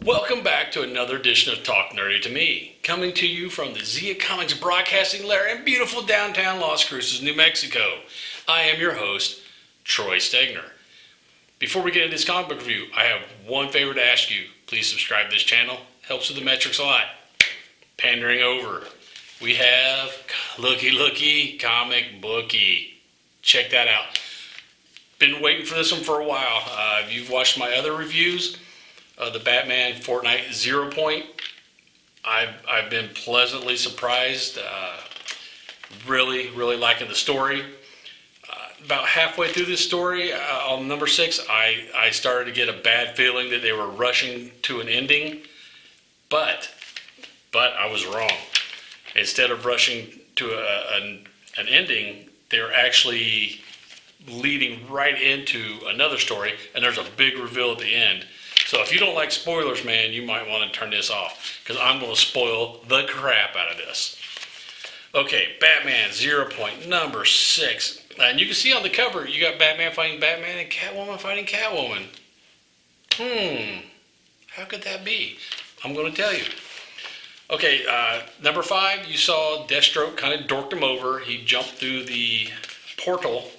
Welcome back to another edition of Talk Nerdy to Me, coming to you from the Zia Comics broadcasting lair in beautiful downtown Las Cruces, New Mexico. I am your host, Troy Stegner. Before we get into this comic book review, I have one favor to ask you. Please subscribe to this channel. Helps with the metrics a lot. Pandering over. We have looky, comic bookie. Check that out. Been waiting for this one for a while. If you've watched my other reviews, the Batman Fortnite 0 Point, I've been pleasantly surprised. Really liking the story. About halfway through this story, on number 6, I started to get a bad feeling that they were rushing to an ending, but I was wrong. Instead of rushing to an ending, they're actually leading right into another story, and there's a big reveal at the end. So if you don't like spoilers, man, you might want to turn this off, because I'm going to spoil the crap out of this. Okay, Batman 0 Point, number 6. And you can see on the cover, you got Batman fighting Batman and Catwoman fighting Catwoman. How could that be? I'm going to tell you. Okay, number 5, you saw Deathstroke kind of dorked him over. He jumped through the portal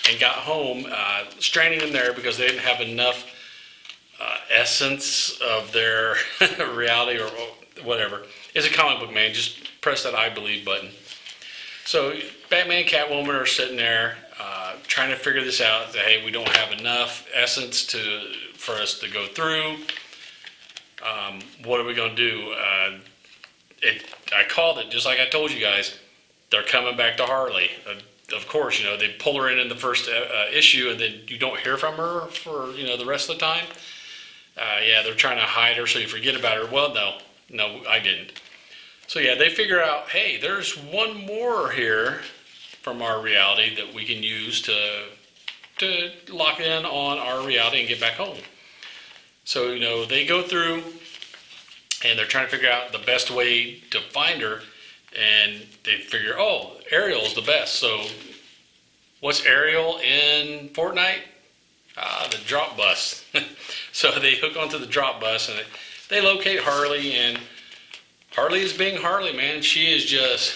and got home, stranding them there because they didn't have enough essence of their reality or whatever. It's a comic book, man. Just press that I believe button. So Batman and Catwoman are sitting there trying to figure this out. That, hey, we don't have enough essence for us to go through. What are we going to do? I called it just like I told you guys. They're coming back to Harley. Of course, they pull her in the first issue, and then you don't hear from her for the rest of the time. Yeah, they're trying to hide her so you forget about her. Well, no, I didn't. So yeah, they figure out, hey, there's one more here from our reality that we can use to lock in on our reality and get back home. So they go through and they're trying to figure out the best way to find her, and they figure, oh, Ariel's the best. So what's Ariel in Fortnite? The drop bus. So they hook onto the drop bus and they locate Harley, and Harley is being Harley, man. She is just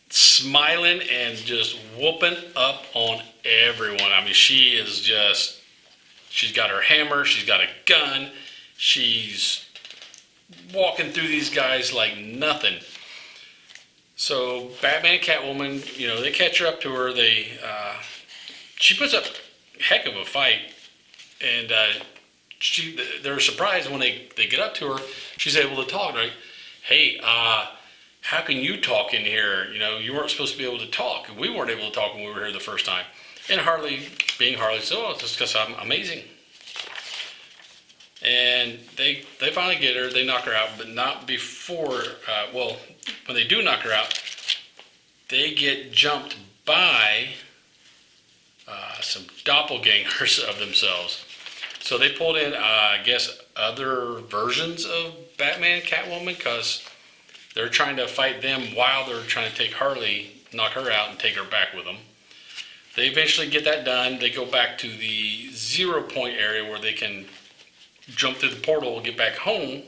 smiling and just whooping up on everyone. I mean, she's got her hammer, she's got a gun, she's walking through these guys like nothing. So Batman and Catwoman, they catch her up to her. She puts up a heck of a fight, and they're surprised when they get up to her. She's able to talk, right? Hey, how can you talk in here? You weren't supposed to be able to talk. We weren't able to talk when we were here the first time. And Harley, being Harley, said, oh, it's just because I'm amazing. And they finally get her. They knock her out, but not before. When they do knock her out, they get jumped by some doppelgangers of themselves. So they pulled in, I guess, other versions of Batman and Catwoman, because they're trying to fight them while they're trying to take Harley, knock her out, and take her back with them. They eventually get that done. They go back to the 0 Point area where they can jump through the portal and get back home.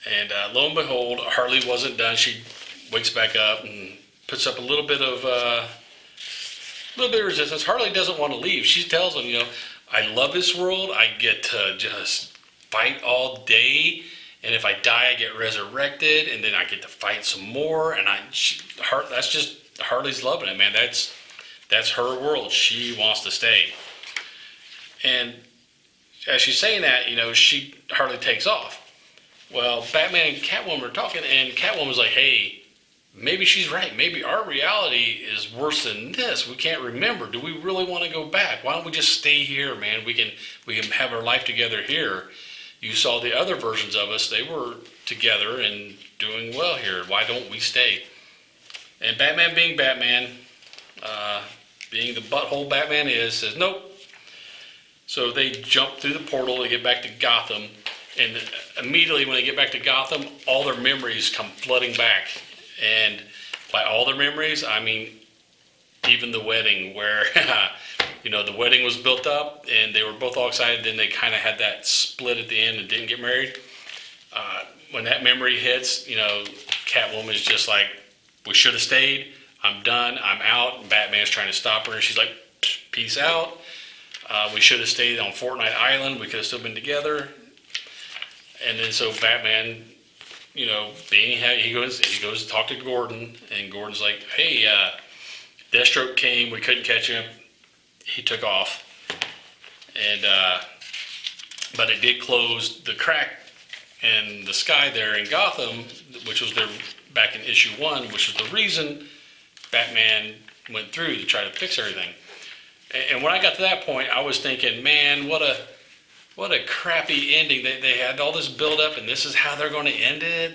And lo and behold, Harley wasn't done. She wakes back up and puts up a little bit of resistance. Harley doesn't want to leave. She tells them, I love this world. I get to just fight all day, and if I die, I get resurrected, and then I get to fight some more. And that's just Harley's loving it, man. That's her world. She wants to stay. And as she's saying that, Harley takes off. Well, Batman and Catwoman are talking, and Catwoman's like, hey, maybe she's right. Maybe our reality is worse than this. We can't remember. Do we really want to go back? Why don't we just stay here, man? We can have our life together here. You saw the other versions of us. They were together and doing well here. Why don't we stay? And Batman being Batman, being the butthole Batman is, says nope. So they jump through the portal to get back to Gotham. And immediately when they get back to Gotham, all their memories come flooding back. And by all their memories, I mean even the wedding where The wedding was built up, and they were both all excited. Then they kind of had that split at the end and didn't get married. When that memory hits, Catwoman is just like, we should have stayed. I'm done. I'm out. And Batman's trying to stop her, and she's like, peace out. We should have stayed on Fortnite Island. We could have still been together. And then so Batman, he goes to talk to Gordon, and Gordon's like, hey, Deathstroke came. We couldn't catch him. He took off. And but it did close the crack in the sky there in Gotham, which was their back in issue 1, which was the reason Batman went through to try to fix everything. And when I got to that point, I was thinking, man, what a crappy ending. They had all this build up, and this is how they're going to end it.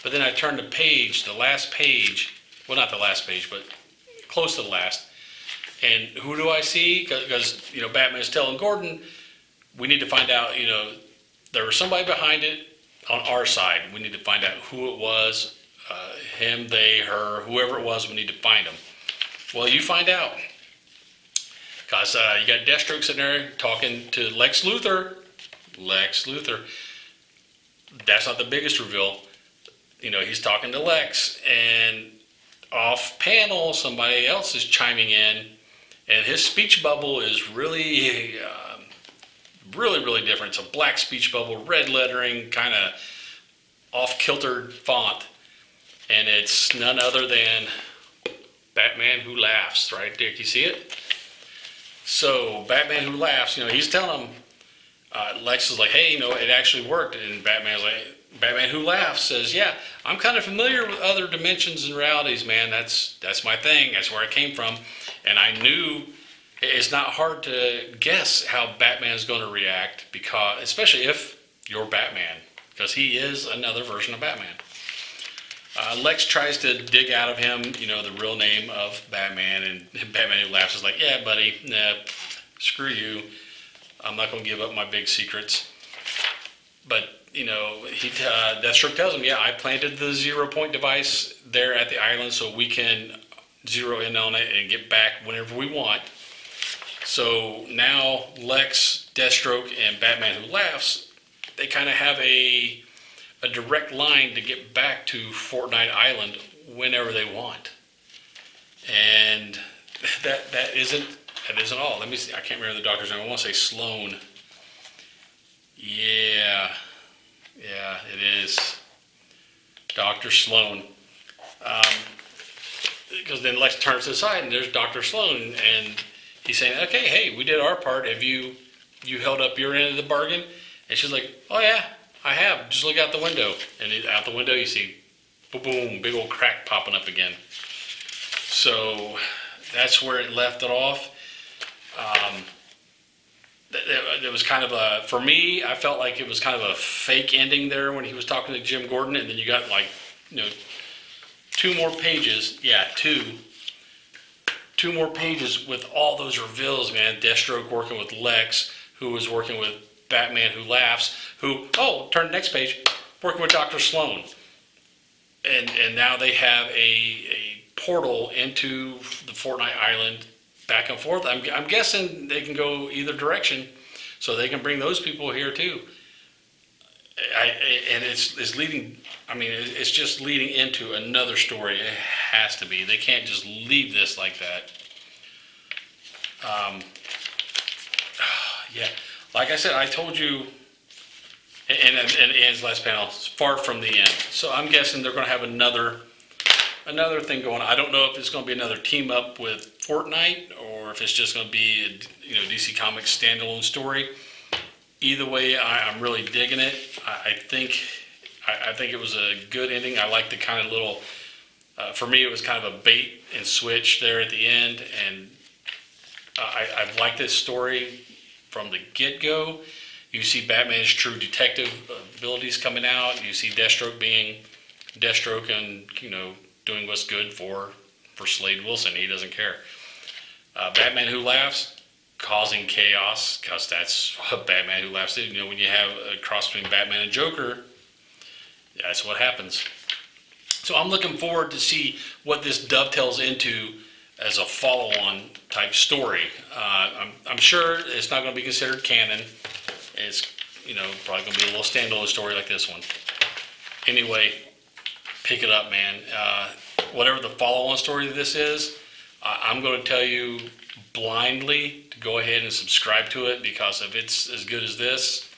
But then I turned the page, the last page. Well, not the last page, but close to the last. And who do I see? Because Batman's telling Gordon, we need to find out. There was somebody behind it on our side. We need to find out who it was. Him, they, her, whoever it was. We need to find them. Well, you find out. Because you got Deathstroke sitting there talking to Lex Luthor. That's not the biggest reveal. He's talking to Lex, and off panel, somebody else is chiming in, and his speech bubble is really, really different. It's a black speech bubble, red lettering, kind of off-kilter font, and it's none other than Batman Who Laughs, right there. Can you see it? So Batman Who Laughs, he's telling him, Lex is like, hey, it actually worked. And Batman Who Laughs says, yeah, I'm kind of familiar with other dimensions and realities, man. That's my thing. That's where I came from. And I knew it's not hard to guess how Batman's going to react, because especially if you're Batman, because he is another version of Batman. Lex tries to dig out of him, the real name of Batman, and Batman Who Laughs is like, yeah, buddy, nah, screw you. I'm not going to give up my big secrets. But, Deathstroke tells him, yeah, I planted the 0-point device there at the island so we can zero in on it and get back whenever we want. So now Lex, Deathstroke, and Batman Who Laughs, they kind of have a direct line to get back to Fortnite Island whenever they want. And that isn't all. Let me see. I can't remember the doctor's name. I want to say Sloan. Yeah, it is Dr. Sloan. Because then Lex turns to the side and there's Dr. Sloan, and he's saying, okay, hey, we did our part. Have you held up your end of the bargain? And she's like, oh yeah, I have. Just look out the window. And out the window you see, boom, big old crack popping up again. So that's where it left it off. It was kind of for me, I felt like it was kind of a fake ending there when he was talking to Jim Gordon, and then you got 2 more pages. Yeah, two more pages with all those reveals, man. Deathstroke working with Lex, who was working with Batman Who Laughs, turn the next page, working with Dr. Sloan. And now they have a portal into the Fortnite Island back and forth. I'm guessing they can go either direction, so they can bring those people here too. And it's leading. It's just leading into another story. It has to be. They can't just leave this like that. Yeah, like I said, I told you. And Ann's last panel, far from the end. So I'm guessing they're going to have another thing going on. I don't know if it's going to be another team up with Fortnite, or if it's just going to be a DC Comics standalone story. Either way, I'm really digging it. I think it was a good ending. I like the kind of little. For me, it was kind of a bait and switch there at the end, and I've liked this story from the get-go. You see Batman's true detective abilities coming out. You see Deathstroke being Deathstroke and, doing what's good for Slade Wilson. He doesn't care. Batman Who Laughs, causing chaos, because that's what Batman Who Laughs did. When you have a cross between Batman and Joker, that's what happens. So I'm looking forward to see what this dovetails into as a follow-on type story. I'm sure it's not going to be considered canon. It's probably going to be a little standalone story like this one. Anyway, pick it up, man. Whatever the follow-on story of this is, I'm going to tell you blindly to go ahead and subscribe to it, because if it's as good as this,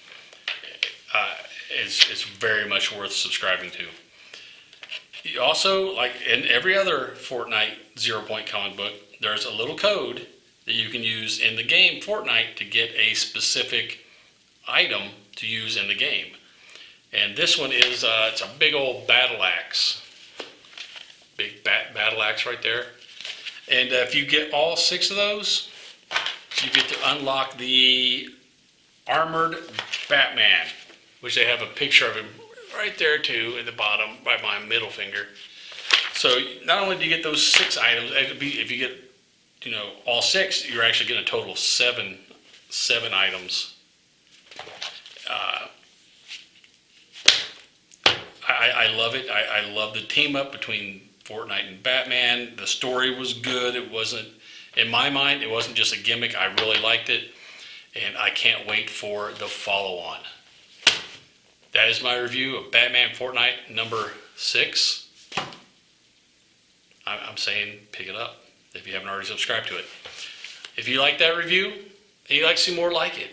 it's very much worth subscribing to. You also, like in every other Fortnite 0 Point comic book, there's a little code that you can use in the game Fortnite to get a specific item to use in the game. And this one is, it's a big old battle axe. Big battle axe right there. And if you get all 6 of those, you get to unlock the armored Batman, which they have a picture of him right there too at the bottom by my middle finger. So not only do you get those 6 items, if you get all 6, you're actually getting a total of 7 items. I love it. I love the team up between Fortnite and Batman. The story was good. It wasn't, in my mind, it wasn't just a gimmick. I really liked it, and I can't wait for the follow-on. That is my review of Batman Fortnite number 6. I'm saying pick it up if you haven't already subscribed to it. If you like that review and you'd like to see more like it,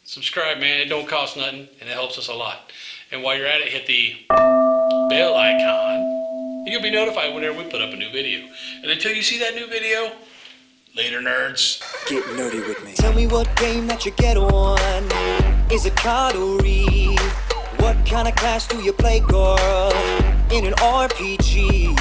subscribe, man. It don't cost nothing, and it helps us a lot. And while you're at it, hit the bell icon. You'll be notified whenever we put up a new video. And until you see that new video, later, nerds. Get nerdy with me. Tell me what game that you get on. Is it card or read? What kind of class do you play, girl? In an RPG?